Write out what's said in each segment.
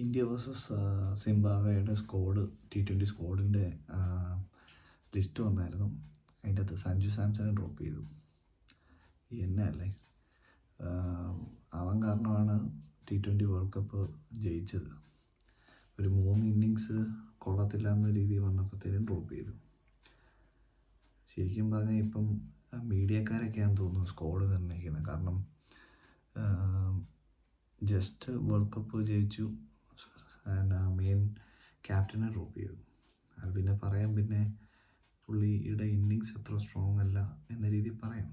India versus സിംബാബ്വേയുടെ squad T20 സ്ക്വാഡിൻ്റെ list വന്നായിരുന്നു. അതിൻ്റെ അകത്ത് സഞ്ജു സാംസനെ ഡ്രോപ്പ് ചെയ്തു. എന്നെ അല്ലേ, അവൻ കാരണമാണ് T20 വേൾഡ് കപ്പ് ജയിച്ചത്. ഒരു 3 ഇന്നിങ്സ് കൊള്ളത്തില്ല എന്ന രീതിയിൽ വന്നപ്പോഴത്തേനും ഡ്രോപ്പ് ചെയ്തു. ശരിക്കും പറഞ്ഞാൽ ഇപ്പം മീഡിയക്കാരൊക്കെയാണെന്ന് തോന്നുന്നു സ്ക്വാഡ് നിർണ്ണയിക്കുന്നത്. കാരണം ജസ്റ്റ് വേൾഡ് കപ്പ് ജയിച്ചു, മെയിൻ ക്യാപ്റ്റനെ ഡ്രോപ്പ് ചെയ്തു. അത് പിന്നെ പറയാം, പിന്നെ പുള്ളിയുടെ ഇന്നിങ്സ് അത്ര സ്ട്രോങ് അല്ല എന്ന രീതിയിൽ പറയാം.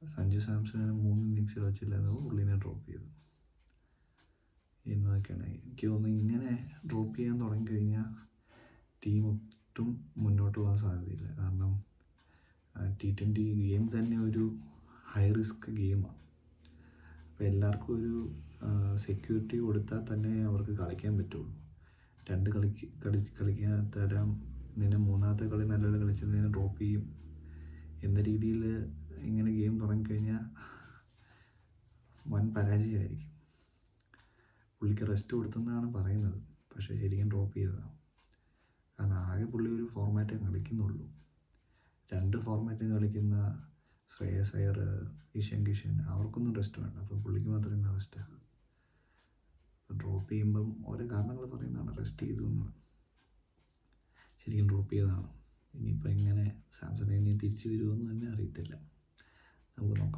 സഞ്ജു സാംസണിന് 3 ഇന്നിങ്സ് കളിച്ചില്ലായിരുന്നു, പുള്ളിനെ ഡ്രോപ്പ് ചെയ്തു എന്നതൊക്കെയാണ്. എനിക്ക് തോന്നുന്നു ഇങ്ങനെ ഡ്രോപ്പ് ചെയ്യാൻ തുടങ്ങിക്കഴിഞ്ഞാൽ ടീം ഒട്ടും മുന്നോട്ട് പോകാൻ സാധ്യതയില്ല. കാരണം T20 ഗെയിം തന്നെ ഒരു ഹൈ റിസ്ക് ഗെയിമാണ്. അപ്പോൾ എല്ലാവർക്കും ഒരു സെക്യൂരിറ്റി കൊടുത്താൽ തന്നെ അവർക്ക് കളിക്കാൻ പറ്റുള്ളൂ. 2 കളിക്കാൻ തരാം, നിന്നെ 3-ാമത്തെ കളി നല്ലപോലെ കളിച്ചതിനെ ഡ്രോപ്പ് ചെയ്യും എന്ന രീതിയിൽ ഇങ്ങനെ ഗെയിം തുടങ്ങിക്കഴിഞ്ഞാൽ വൻ പരാജയമായിരിക്കും. പുള്ളിക്ക് റെസ്റ്റ് കൊടുത്തെന്നാണ് പറയുന്നത്, പക്ഷേ ശരിക്കും ഡ്രോപ്പ് ചെയ്തതാണ്. കാരണം ആകെ പുള്ളി ഒരു ഫോർമാറ്റേ കളിക്കുന്നുള്ളൂ. 2 ഫോർമാറ്റും കളിക്കുന്ന ശ്രേയസ് അയ്യർ, ഇഷാൻ കിഷൻ അവർക്കൊന്നും റെസ്റ്റ് വേണ്ട. അപ്പോൾ പുള്ളിക്ക് മാത്രം എന്നാ റെസ്റ്റാണ്. ഡ്രോപ്പ് ചെയ്യുമ്പം ഓരോ കാരണങ്ങൾ പറയുന്നതാണ്, റെസ്റ്റ് ചെയ്തു എന്ന്. ശരിക്കും ഡ്രോപ്പ് ചെയ്തതാണ്. ഇനിയിപ്പോൾ എങ്ങനെ സാംസൺ ഇനി തിരിച്ചു വരുമെന്ന് തന്നെ അറിയത്തില്ല. നമുക്ക് നോക്കാം.